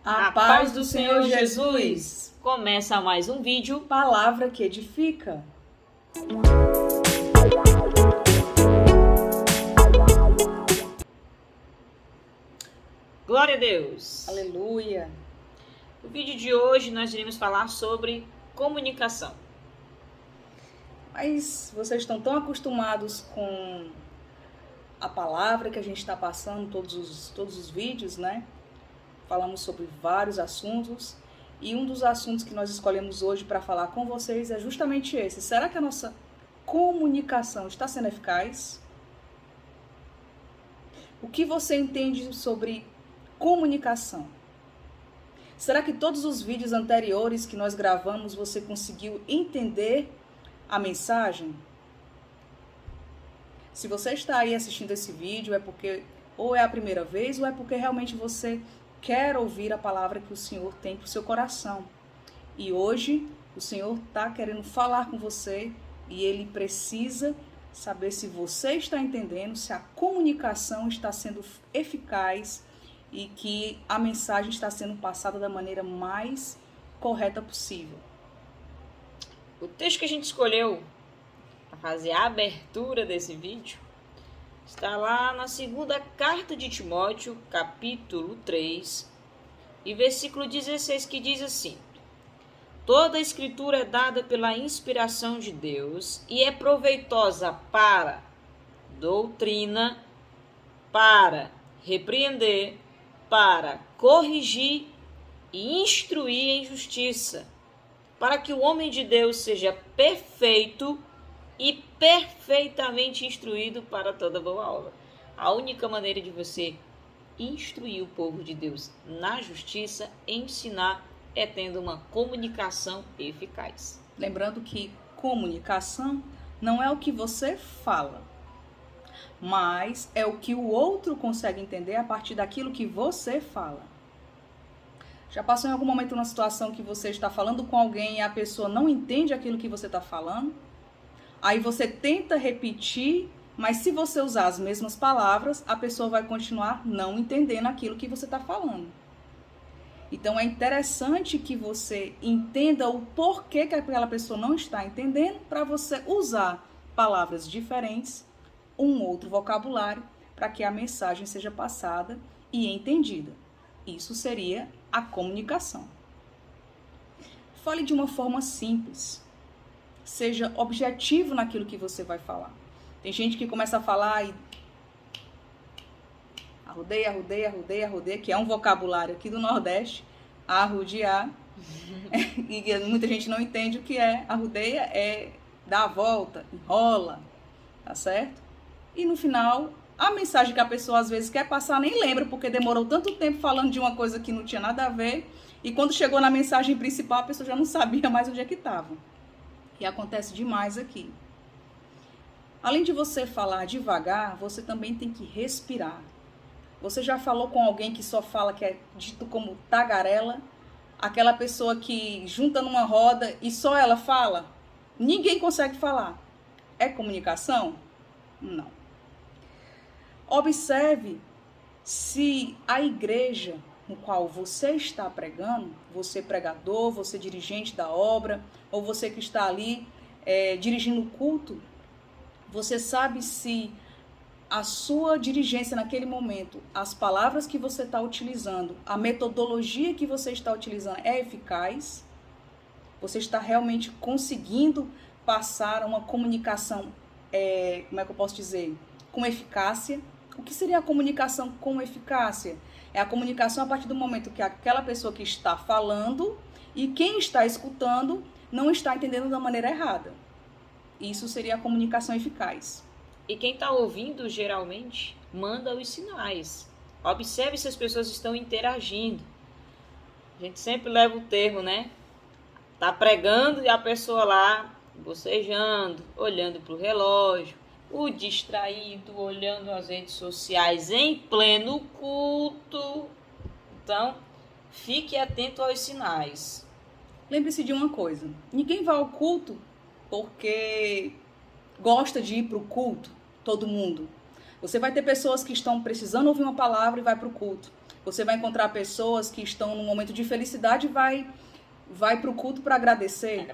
A paz do Senhor Jesus! Começa mais um vídeo, Palavra que edifica. Glória a Deus! Aleluia! No vídeo de hoje nós iremos falar sobre comunicação. Mas vocês estão tão acostumados com a palavra que a gente está passando, todos os vídeos, né? Falamos sobre vários assuntos e um dos assuntos que nós escolhemos hoje para falar com vocês é justamente esse. Será que a nossa comunicação está sendo eficaz? O que você entende sobre comunicação? Será que todos os vídeos anteriores que nós gravamos você conseguiu entender a mensagem? Se você está aí assistindo esse vídeo é porque ou é a primeira vez ou é porque realmente você quer ouvir a palavra que o Senhor tem para o seu coração. E hoje o Senhor está querendo falar com você e Ele precisa saber se você está entendendo, se a comunicação está sendo eficaz e que a mensagem está sendo passada da maneira mais correta possível. O texto que a gente escolheu para fazer a abertura desse vídeo está lá na segunda carta de Timóteo, capítulo 3, e versículo 16, que diz assim: Toda a escritura é dada pela inspiração de Deus e é proveitosa para doutrina, para repreender, para corrigir e instruir em justiça, para que o homem de Deus seja perfeito e perfeitamente instruído para toda boa obra. A única maneira de você instruir o povo de Deus na justiça, ensinar, é tendo uma comunicação eficaz. Lembrando que comunicação não é o que você fala, mas é o que o outro consegue entender a partir daquilo que você fala. Já passou em algum momento numa situação que você está falando com alguém e a pessoa não entende aquilo que você está falando? Aí você tenta repetir, mas se você usar as mesmas palavras, a pessoa vai continuar não entendendo aquilo que você está falando. Então é interessante que você entenda o porquê que aquela pessoa não está entendendo, para você usar palavras diferentes, um outro vocabulário, para que a mensagem seja passada e entendida. Isso seria a comunicação. Fale de uma forma simples. Seja objetivo naquilo que você vai falar. Tem gente que começa a falar e arrudeia, que é um vocabulário aqui do Nordeste, arrudear. E muita gente não entende o que é. Arrudeia é dar a volta, enrola, tá certo? E no final, a mensagem que a pessoa às vezes quer passar nem lembra, porque demorou tanto tempo falando de uma coisa que não tinha nada a ver, e quando chegou na mensagem principal, a pessoa já não sabia mais onde é que estava. E acontece demais aqui. Além de você falar devagar, você também tem que respirar. Você já falou com alguém que só fala, que é dito como tagarela? Aquela pessoa que junta numa roda e só ela fala? Ninguém consegue falar. É comunicação? Não. Observe se a igreja no qual você está pregando, você pregador, você dirigente da obra, ou você que está ali dirigindo o culto, você sabe se a sua dirigência naquele momento, as palavras que você está utilizando, a metodologia que você está utilizando é eficaz? Você está realmente conseguindo passar uma comunicação, como é que eu posso dizer, com eficácia? O que seria a comunicação com eficácia? É a comunicação a partir do momento que aquela pessoa que está falando e quem está escutando não está entendendo da maneira errada. Isso seria a comunicação eficaz. E quem está ouvindo, geralmente, manda os sinais. Observe se as pessoas estão interagindo. A gente sempre leva o termo, né? Tá pregando e a pessoa lá bocejando, olhando para o relógio. O distraído, olhando as redes sociais em pleno culto. Então, fique atento aos sinais. Lembre-se de uma coisa. Ninguém vai ao culto porque gosta de ir para o culto. Todo mundo. Você vai ter pessoas que estão precisando ouvir uma palavra e vai para o culto. Você vai encontrar pessoas que estão num momento de felicidade e vai para o culto para agradecer.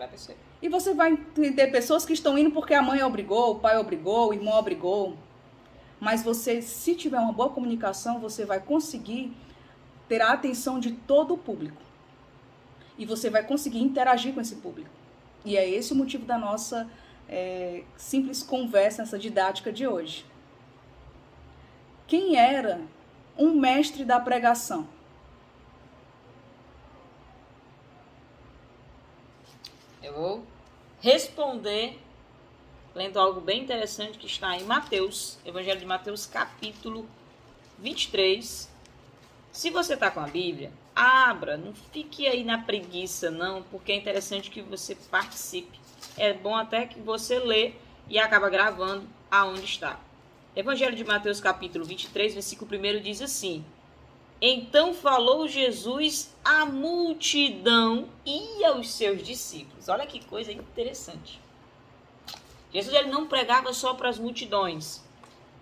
E você vai ter pessoas que estão indo porque a mãe obrigou, o pai obrigou, o irmão obrigou. Mas você, se tiver uma boa comunicação, você vai conseguir ter a atenção de todo o público. E você vai conseguir interagir com esse público. E é esse o motivo da nossa simples conversa, essa didática de hoje. Quem era um mestre da pregação? Eu vou responder lendo algo bem interessante que está em Mateus, Evangelho de Mateus, capítulo 23. Se você está com a Bíblia, abra, não fique aí na preguiça não, porque é interessante que você participe. É bom até que você lê e acaba gravando aonde está. Evangelho de Mateus, capítulo 23, versículo 1 diz assim: Então falou Jesus à multidão e aos seus discípulos. Olha que coisa interessante. Jesus ele não pregava só para as multidões.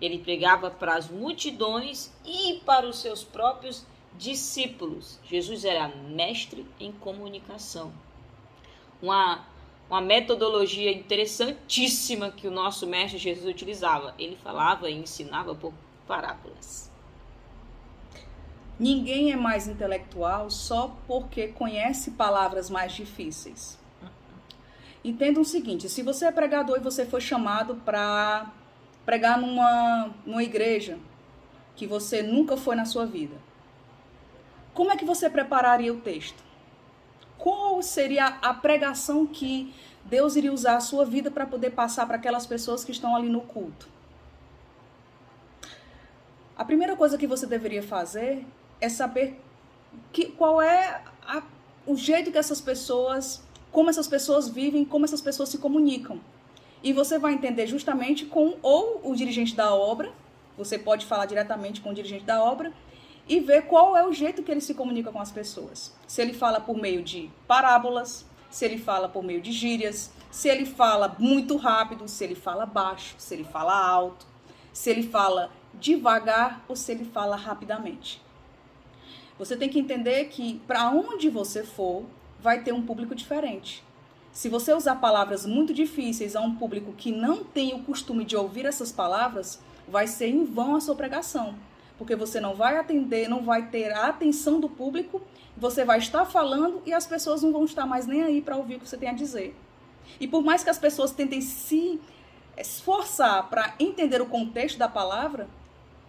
Ele pregava para as multidões e para os seus próprios discípulos. Jesus era mestre em comunicação. Uma metodologia interessantíssima que o nosso mestre Jesus utilizava. Ele falava e ensinava por parábolas. Ninguém é mais intelectual só porque conhece palavras mais difíceis. Entenda o seguinte, se você é pregador e você foi chamado para pregar numa igreja que você nunca foi na sua vida, como é que você prepararia o texto? Qual seria a pregação que Deus iria usar a sua vida para poder passar para aquelas pessoas que estão ali no culto? A primeira coisa que você deveria fazer é saber qual é o jeito que essas pessoas, como essas pessoas vivem, como essas pessoas se comunicam. E você vai entender justamente com ou o dirigente da obra, você pode falar diretamente com o dirigente da obra, e ver qual é o jeito que ele se comunica com as pessoas. Se ele fala por meio de parábolas, se ele fala por meio de gírias, se ele fala muito rápido, se ele fala baixo, se ele fala alto, se ele fala devagar ou se ele fala rapidamente. Você tem que entender que para onde você for, vai ter um público diferente. Se você usar palavras muito difíceis a um público que não tem o costume de ouvir essas palavras, vai ser em vão a sua pregação. Porque você não vai atender, não vai ter a atenção do público, você vai estar falando e as pessoas não vão estar mais nem aí para ouvir o que você tem a dizer. E por mais que as pessoas tentem se esforçar para entender o contexto da palavra,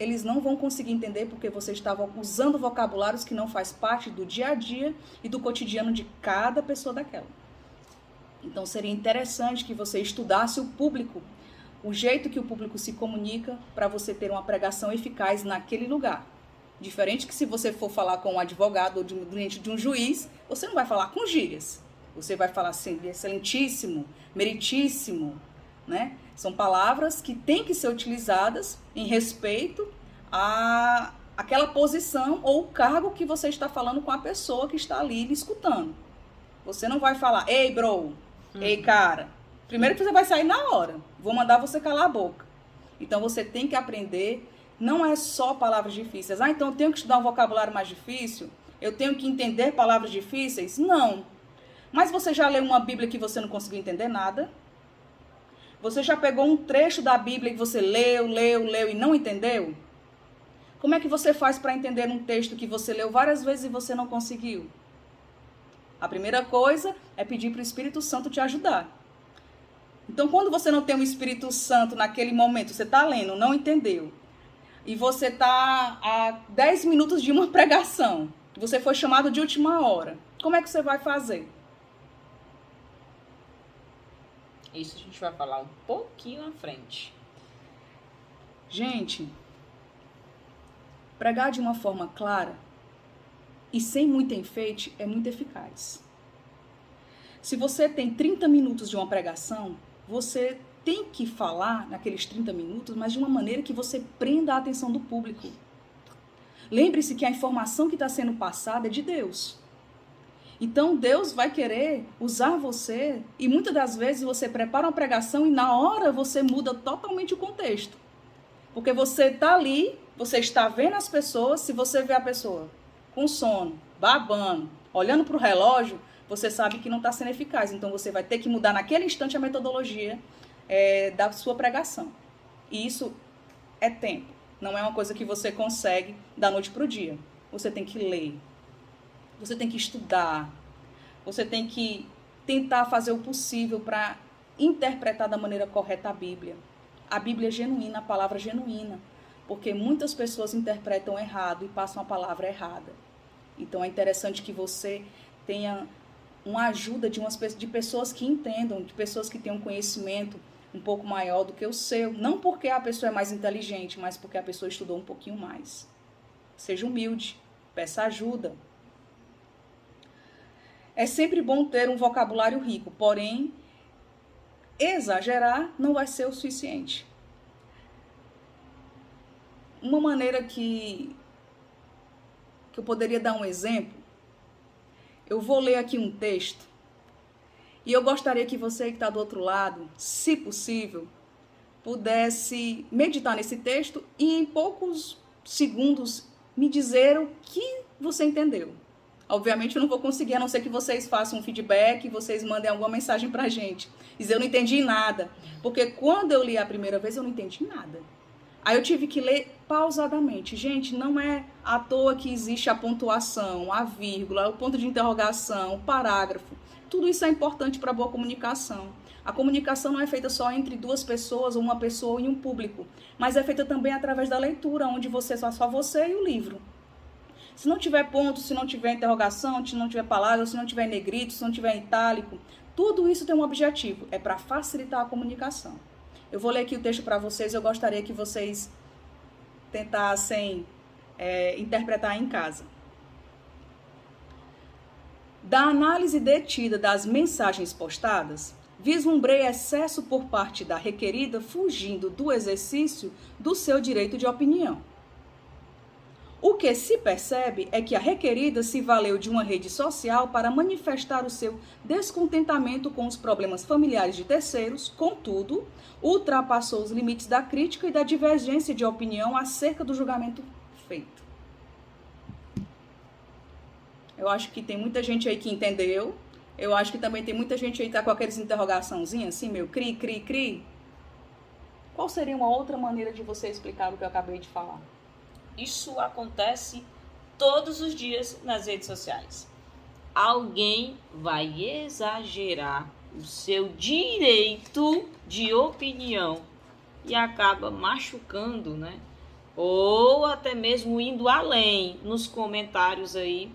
eles não vão conseguir entender porque você estava usando vocabulários que não faz parte do dia a dia e do cotidiano de cada pessoa daquela. Então seria interessante que você estudasse o público, o jeito que o público se comunica para você ter uma pregação eficaz naquele lugar. Diferente que se você for falar com um advogado ou diante de um juiz, você não vai falar com gírias. Você vai falar assim, excelentíssimo, meritíssimo, né? São palavras que têm que ser utilizadas em respeito àquela posição ou o cargo que você está falando com a pessoa que está ali lhe escutando. Você não vai falar, ei, bro, ei, cara. Primeiro que você vai sair na hora. Vou mandar você calar a boca. Então você tem que aprender, não é só palavras difíceis. Ah, então eu tenho que estudar um vocabulário mais difícil? Eu tenho que entender palavras difíceis? Não. Mas você já leu uma Bíblia que você não conseguiu entender nada? Você já pegou um trecho da Bíblia que você leu e não entendeu? Como é que você faz para entender um texto que você leu várias vezes e você não conseguiu? A primeira coisa é pedir para o Espírito Santo te ajudar. Então, quando você não tem o Espírito Santo naquele momento, você está lendo, não entendeu, e você está a 10 minutos de uma pregação, você foi chamado de última hora, como é que você vai fazer? Isso a gente vai falar um pouquinho à frente. Gente, pregar de uma forma clara e sem muito enfeite é muito eficaz. Se você tem 30 minutos de uma pregação, você tem que falar naqueles 30 minutos, mas de uma maneira que você prenda a atenção do público. Lembre-se que a informação que está sendo passada é de Deus. Então Deus vai querer usar você e muitas das vezes você prepara uma pregação e na hora você muda totalmente o contexto. Porque você está ali, você está vendo as pessoas, se você vê a pessoa com sono, babando, olhando para o relógio, você sabe que não está sendo eficaz. Então, você vai ter que mudar naquele instante a metodologia da sua pregação. E isso é tempo. Não é uma coisa que você consegue da noite para o dia. Você tem que ler. Você tem que estudar. Você tem que tentar fazer o possível para interpretar da maneira correta a Bíblia. A Bíblia é genuína, a palavra é genuína. Porque muitas pessoas interpretam errado e passam a palavra errada. Então, é interessante que você tenha uma ajuda de pessoas que entendam, de pessoas que tenham conhecimento um pouco maior do que o seu. Não porque a pessoa é mais inteligente, mas porque a pessoa estudou um pouquinho mais. Seja humilde, peça ajuda. É sempre bom ter um vocabulário rico, porém, exagerar não vai ser o suficiente. Uma maneira que eu poderia dar um exemplo, eu vou ler aqui um texto e eu gostaria que você que está do outro lado, se possível, pudesse meditar nesse texto e em poucos segundos me dizer o que você entendeu. Obviamente eu não vou conseguir, a não ser que vocês façam um feedback, vocês mandem alguma mensagem pra gente. Dizer, eu não entendi nada. Porque quando eu li a primeira vez, eu não entendi nada. Aí eu tive que ler pausadamente. Gente, não é à toa que existe a pontuação, a vírgula, o ponto de interrogação, o parágrafo. Tudo isso é importante para a boa comunicação. A comunicação não é feita só entre duas pessoas, ou uma pessoa e um público, mas é feita também através da leitura, onde você só você e o livro. Se não tiver ponto, se não tiver interrogação, se não tiver palavra, se não tiver negrito, se não tiver itálico, tudo isso tem um objetivo, é para facilitar a comunicação. Eu vou ler aqui o texto para vocês, eu gostaria que vocês tentassem interpretar em casa. Da análise detida das mensagens postadas, vislumbrei excesso por parte da requerida fugindo do exercício do seu direito de opinião. O que se percebe é que a requerida se valeu de uma rede social para manifestar o seu descontentamento com os problemas familiares de terceiros, contudo, ultrapassou os limites da crítica e da divergência de opinião acerca do julgamento feito. Eu acho que tem muita gente aí que entendeu. Eu acho que também tem muita gente aí que tá com aqueles interrogaçãozinhos assim, meu, cri, cri, cri. Qual seria uma outra maneira de você explicar o que eu acabei de falar? Isso acontece todos os dias nas redes sociais. Alguém vai exagerar o seu direito de opinião e acaba machucando, né? Ou até mesmo indo além nos comentários aí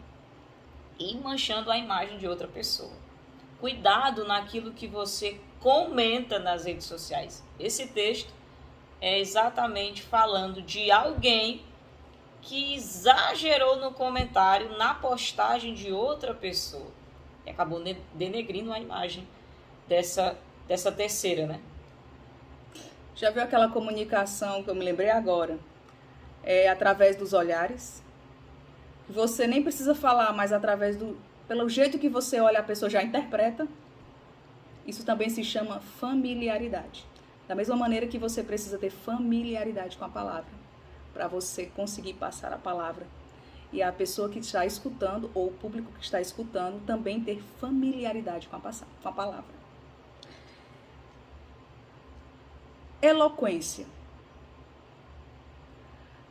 e manchando a imagem de outra pessoa. Cuidado naquilo que você comenta nas redes sociais. Esse texto é exatamente falando de alguém que exagerou no comentário, na postagem de outra pessoa. E acabou denegrindo a imagem dessa terceira, né? Já viu aquela comunicação que eu me lembrei agora? Através dos olhares. Você nem precisa falar, mas pelo jeito que você olha, a pessoa já interpreta. Isso também se chama familiaridade. Da mesma maneira que você precisa ter familiaridade com a palavra, para você conseguir passar a palavra. E a pessoa que está escutando, ou o público que está escutando, também ter familiaridade com a palavra. Eloquência.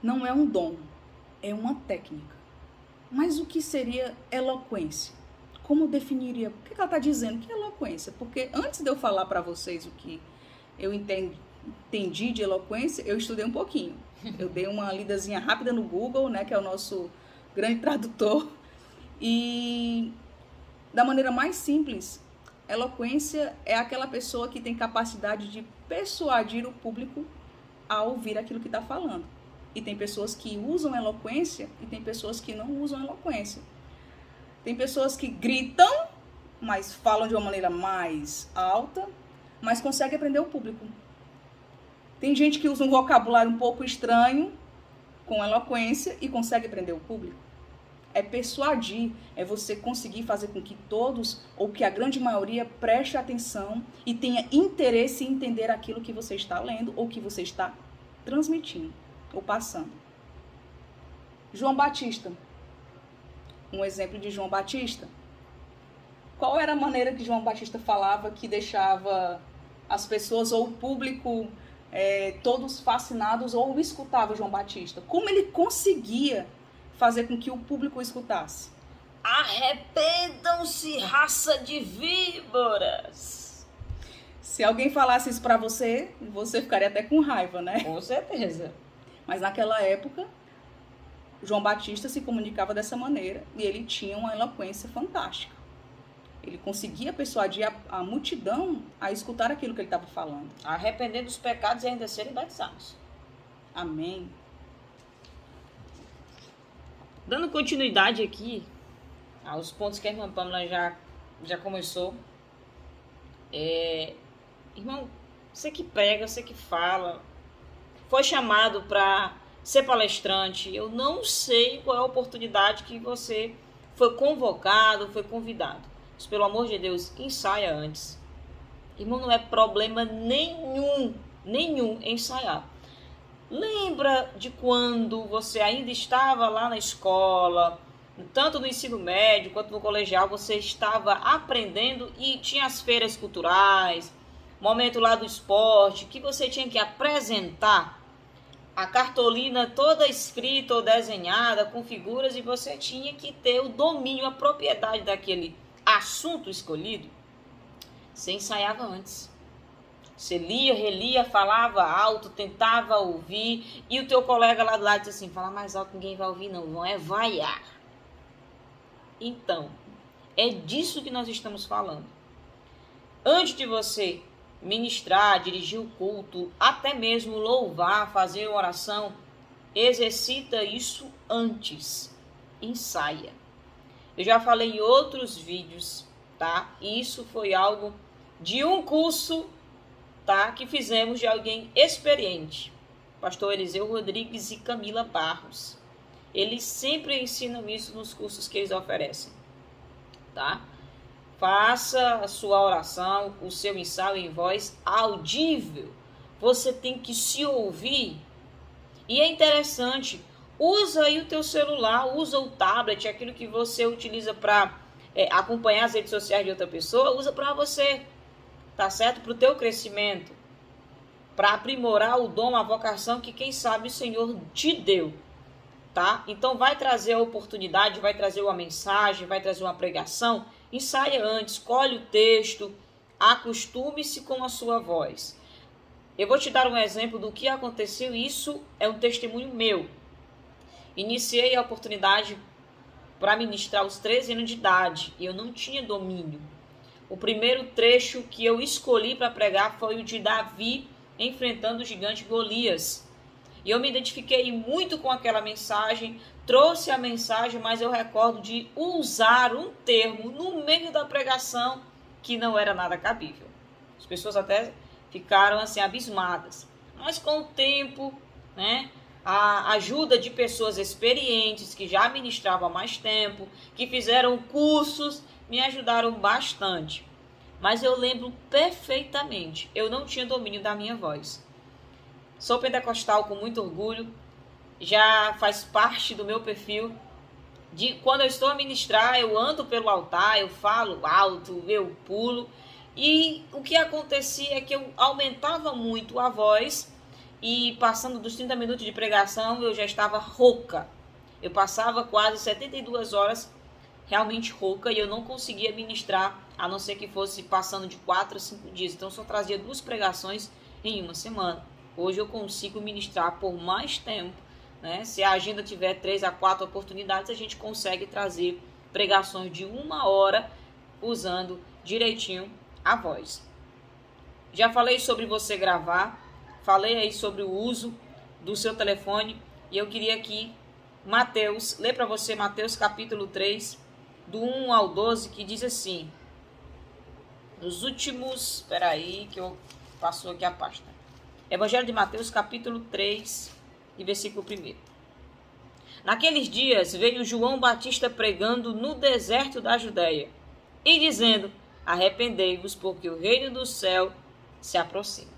Não é um dom, é uma técnica. Mas o que seria eloquência? Como definiria? O que ela está dizendo? Que é eloquência? Porque antes de eu falar para vocês o que eu entendi de eloquência, eu estudei um pouquinho. Eu dei uma lidazinha rápida no Google, né, que é o nosso grande tradutor. E da maneira mais simples, eloquência é aquela pessoa que tem capacidade de persuadir o público a ouvir aquilo que está falando. E tem pessoas que usam eloquência e tem pessoas que não usam eloquência. Tem pessoas que gritam, mas falam de uma maneira mais alta, mas conseguem aprender o público. Tem gente que usa um vocabulário um pouco estranho, com eloquência, e consegue prender o público. É persuadir, é você conseguir fazer com que todos, ou que a grande maioria, preste atenção e tenha interesse em entender aquilo que você está lendo ou que você está transmitindo ou passando. João Batista. um exemplo de João Batista. Qual era a maneira que João Batista falava que deixava as pessoas ou o público todos fascinados ou escutava João Batista? Como ele conseguia fazer com que o público o escutasse? Arrependam-se, raça de víboras! Se alguém falasse isso pra você, você ficaria até com raiva, né? Com certeza. Mas naquela época, João Batista se comunicava dessa maneira e ele tinha uma eloquência fantástica. Ele conseguia persuadir a multidão a escutar aquilo que ele estava falando. Arrependendo dos pecados e ainda serem batizados. Amém. Dando continuidade aqui aos pontos que a irmã Pamela já começou. Irmão, você que prega, você que fala, foi chamado para ser palestrante. Eu não sei qual é a oportunidade que você foi convocado, foi convidado. Mas, pelo amor de Deus, ensaia antes. Irmão, não é problema nenhum ensaiar. Lembra de quando você ainda estava lá na escola, tanto no ensino médio quanto no colegial, você estava aprendendo e tinha as feiras culturais, momento lá do esporte, que você tinha que apresentar a cartolina toda escrita ou desenhada com figuras e você tinha que ter o domínio, a propriedade daquele assunto escolhido. Você ensaiava antes. Você lia, relia, falava alto, tentava ouvir, e o teu colega lá do lado disse assim, fala mais alto, ninguém vai ouvir não, vão vaiar. Então, é disso que nós estamos falando. Antes de você ministrar, dirigir o culto, até mesmo louvar, fazer oração, exercita isso antes. Ensaia. Eu já falei em outros vídeos, tá? Isso foi algo de um curso, tá? Que fizemos de alguém experiente. Pastor Eliseu Rodrigues e Camila Barros. Eles sempre ensinam isso nos cursos que eles oferecem, tá? Faça a sua oração, o seu ensaio em voz audível. Você tem que se ouvir. E é interessante, usa aí o teu celular, usa o tablet, aquilo que você utiliza para acompanhar as redes sociais de outra pessoa, usa para você, tá certo? Para o teu crescimento, para aprimorar o dom, a vocação que quem sabe o Senhor te deu, tá? Então vai trazer a oportunidade, vai trazer uma mensagem, vai trazer uma pregação, ensaia antes, escolhe o texto, acostume-se com a sua voz. Eu vou te dar um exemplo do que aconteceu, isso é um testemunho meu. Iniciei a oportunidade para ministrar aos 13 anos de idade e eu não tinha domínio. O primeiro trecho que eu escolhi para pregar foi o de Davi enfrentando o gigante Golias. E eu me identifiquei muito com aquela mensagem, trouxe a mensagem, mas eu recordo de usar um termo no meio da pregação que não era nada cabível. As pessoas até ficaram assim abismadas. Mas com o tempo, né, a ajuda de pessoas experientes que já ministravam há mais tempo, que fizeram cursos, me ajudaram bastante. Mas eu lembro perfeitamente, eu não tinha domínio da minha voz. Sou pentecostal com muito orgulho, já faz parte do meu perfil. De quando eu estou a ministrar, eu ando pelo altar, eu falo alto, eu pulo. E o que acontecia é que eu aumentava muito a voz e passando dos 30 minutos de pregação eu já estava rouca. Eu passava quase 72 horas realmente rouca e eu não conseguia ministrar, a não ser que fosse passando de 4 a 5 dias. Então eu só trazia 2 pregações em uma semana. Hoje eu consigo ministrar por mais tempo, né? Se a agenda tiver 3 a 4 oportunidades, a gente consegue trazer pregações de 1 hora usando direitinho a voz. Já falei sobre você gravar, falei aí sobre o uso do seu telefone e eu queria aqui, Mateus, ler para você Mateus capítulo 3, do 1 ao 12, que diz assim, nos últimos, espera aí que eu passo aqui a página. Evangelho de Mateus capítulo 3 e versículo 1. Naqueles dias veio João Batista pregando no deserto da Judéia e dizendo, arrependei-vos porque o reino do céu se aproxima.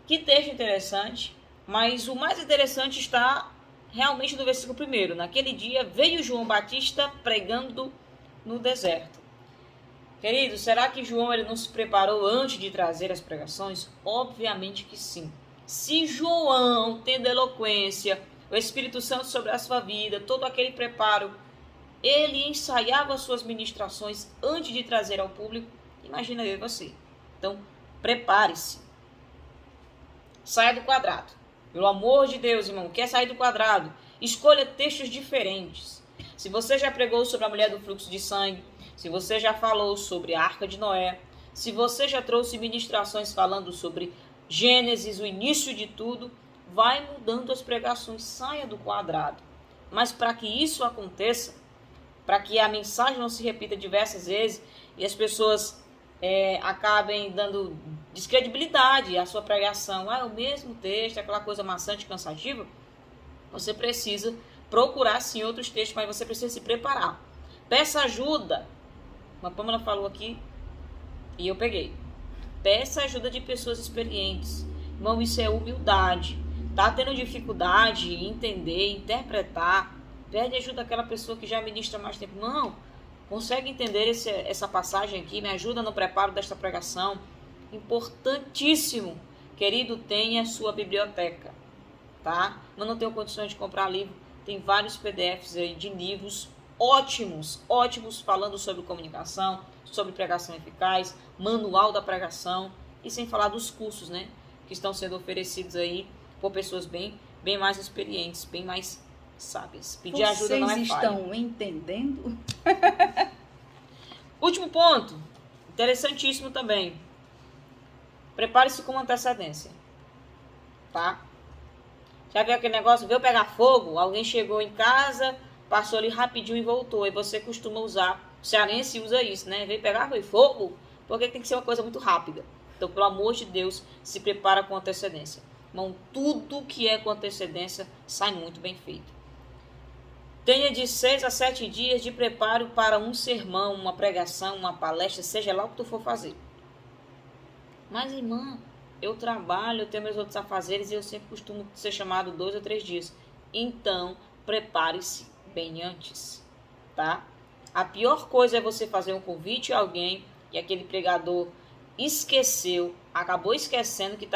Que texto interessante, mas o mais interessante está realmente no versículo 1. Naquele dia veio João Batista pregando no deserto. Querido, será que João ele não se preparou antes de trazer as pregações? Obviamente que sim. Se João, tendo eloquência, o Espírito Santo sobre a sua vida, todo aquele preparo, ele ensaiava suas ministrações antes de trazer ao público, imagina eu e você. Então, prepare-se. Saia do quadrado. Pelo amor de Deus, irmão, quer sair do quadrado? Escolha textos diferentes. Se você já pregou sobre a mulher do fluxo de sangue, se você já falou sobre a Arca de Noé, se você já trouxe ministrações falando sobre Gênesis, o início de tudo, vai mudando as pregações, saia do quadrado. Mas para que isso aconteça, para que a mensagem não se repita diversas vezes e as pessoas acabem dando descredibilidade à sua pregação, é o mesmo texto, aquela coisa maçante e cansativa, você precisa procurar sim outros textos, mas você precisa se preparar. Peça ajuda. Uma Pâmela falou aqui e eu peguei. Peça ajuda de pessoas experientes. Irmão, isso é humildade. Tá tendo dificuldade em entender, interpretar, pede ajuda daquela pessoa que já ministra mais tempo. Não, consegue entender essa passagem aqui, me ajuda no preparo desta pregação. Importantíssimo, querido, tenha sua biblioteca, tá? Eu não tenho condições de comprar livro, tem vários PDFs aí de livros ótimos, falando sobre comunicação, sobre pregação eficaz, manual da pregação, e sem falar dos cursos, né, que estão sendo oferecidos aí por pessoas bem mais experientes, bem mais sábias. Pedir ajuda não é falha. Vocês estão entendendo? Último ponto, interessantíssimo também. Prepare-se com antecedência, tá? Já viu aquele negócio, veio pegar fogo, alguém chegou em casa, passou ali rapidinho e voltou, e você costuma usar, o cearense usa isso, né? Veio pegar fogo, porque tem que ser uma coisa muito rápida. Então, pelo amor de Deus, se prepara com antecedência. Irmão, tudo que é com antecedência sai muito bem feito. Tenha de 6 a 7 dias de preparo para um sermão, uma pregação, uma palestra, seja lá o que tu for fazer. Mas, irmã, eu trabalho, eu tenho meus outros afazeres e eu sempre costumo ser chamado 2 ou 3 dias. Então, prepare-se bem antes, tá? A pior coisa é você fazer um convite a alguém e aquele pregador acabou esquecendo que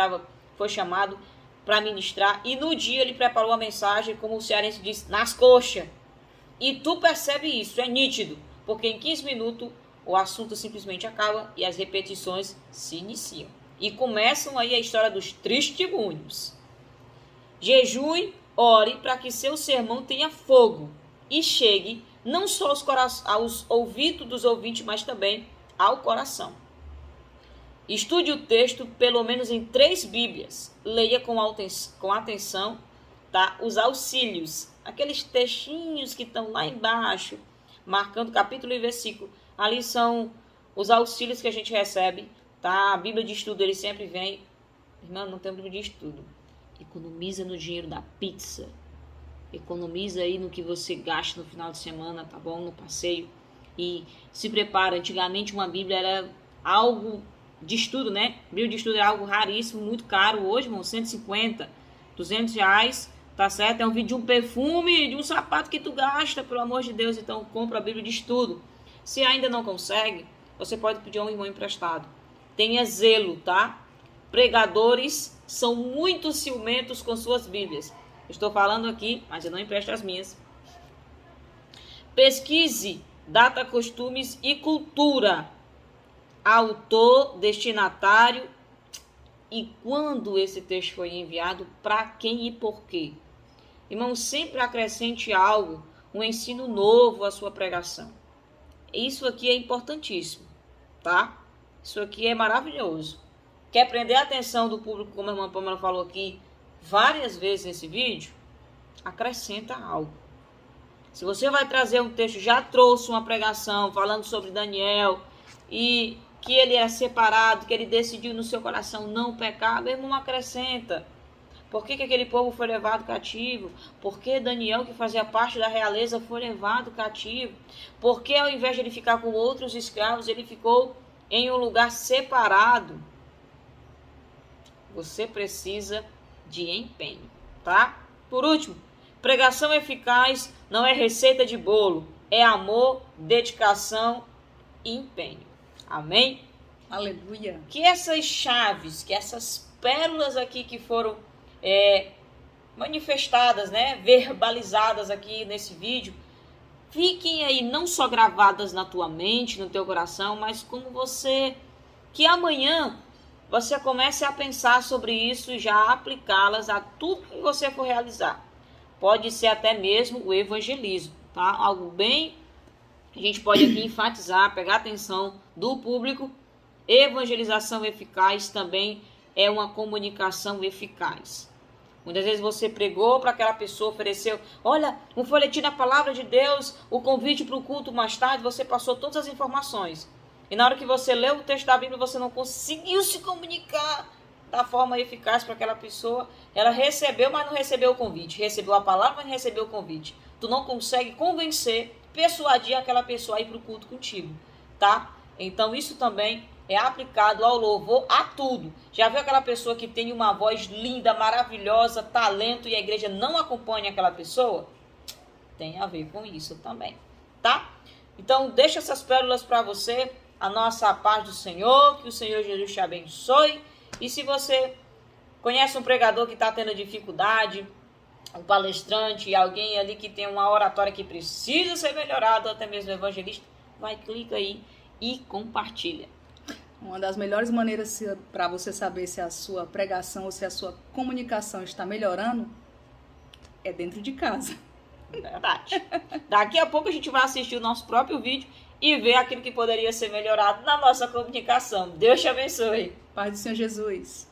foi chamado para ministrar e no dia ele preparou a mensagem, como o cearense diz, nas coxas. E tu percebe isso, é nítido, porque em 15 minutos o assunto simplesmente acaba e as repetições se iniciam. E começam aí a história dos testemunhos. Jejue, ore para que seu sermão tenha fogo e chegue não só aos ouvidos dos ouvintes, mas também ao coração. Estude o texto pelo menos em 3 bíblias. Leia com atenção, tá? Os auxílios, aqueles textinhos que estão lá embaixo, marcando capítulo e versículo. Ali são os auxílios que a gente recebe, tá? A Bíblia de estudo, ele sempre vem. Irmão, não tem Bíblia de estudo. Economiza no dinheiro da pizza. Economiza aí no que você gasta no final de semana, tá bom? No passeio. E se prepara. Antigamente uma Bíblia era algo de estudo, né? Bíblia de estudo era algo raríssimo, muito caro. Hoje, irmão, 150, 200 reais, tá certo? É um vídeo de um perfume, de um sapato que tu gasta, pelo amor de Deus. Então, compra a Bíblia de estudo. Se ainda não consegue, você pode pedir a um irmão emprestado. Tenha zelo, tá? Pregadores são muito ciumentos com suas Bíblias. Estou falando aqui, mas eu não empresto as minhas. Pesquise data, costumes e cultura. Autor, destinatário e quando esse texto foi enviado, para quem e por quê. Irmão, sempre acrescente algo, um ensino novo à sua pregação. Isso aqui é importantíssimo, tá? Isso aqui é maravilhoso. Quer prender a atenção do público, como a irmã Pâmela falou aqui várias vezes nesse vídeo? Acrescenta algo. Se você vai trazer um texto, já trouxe uma pregação falando sobre Daniel e que ele é separado, que ele decidiu no seu coração não pecar, meu irmão, acrescenta. Por que aquele povo foi levado cativo? Por que Daniel, que fazia parte da realeza, foi levado cativo? Por que ao invés de ele ficar com outros escravos, ele ficou em um lugar separado? Você precisa de empenho, tá? Por último, Pregação eficaz não é receita de bolo, é amor, dedicação e empenho. Amém? Aleluia. Que essas chaves, que essas pérolas aqui que foram manifestadas, né, verbalizadas aqui nesse vídeo, fiquem aí não só gravadas na tua mente, no teu coração, mas como que amanhã você comece a pensar sobre isso e já aplicá-las a tudo que você for realizar. Pode ser até mesmo o evangelismo, tá? Algo bem, a gente pode aqui enfatizar, pegar a atenção do público. Evangelização eficaz também é uma comunicação eficaz. Muitas vezes você pregou para aquela pessoa, ofereceu, olha, um folhetim da palavra de Deus, o convite para o culto mais tarde, você passou todas as informações. E na hora que você leu o texto da Bíblia, você não conseguiu se comunicar da forma eficaz para aquela pessoa. Ela recebeu, mas não recebeu o convite. Recebeu a palavra, mas não recebeu o convite. Tu não consegue convencer, persuadir aquela pessoa a ir para o culto contigo, tá? Então isso também é aplicado ao louvor, a tudo. Já viu aquela pessoa que tem uma voz linda, maravilhosa, talento e a igreja não acompanha aquela pessoa? Tem a ver com isso também, tá? Então deixa essas pérolas para você, a nossa paz do Senhor, que o Senhor Jesus te abençoe. E se você conhece um pregador que está tendo dificuldade, um palestrante, alguém ali que tem uma oratória que precisa ser melhorado, até mesmo evangelista, vai, clica aí e compartilha. Uma das melhores maneiras para você saber se a sua pregação ou se a sua comunicação está melhorando é dentro de casa. Verdade. Daqui a pouco a gente vai assistir o nosso próprio vídeo e ver aquilo que poderia ser melhorado na nossa comunicação. Deus te abençoe. Paz do Senhor Jesus.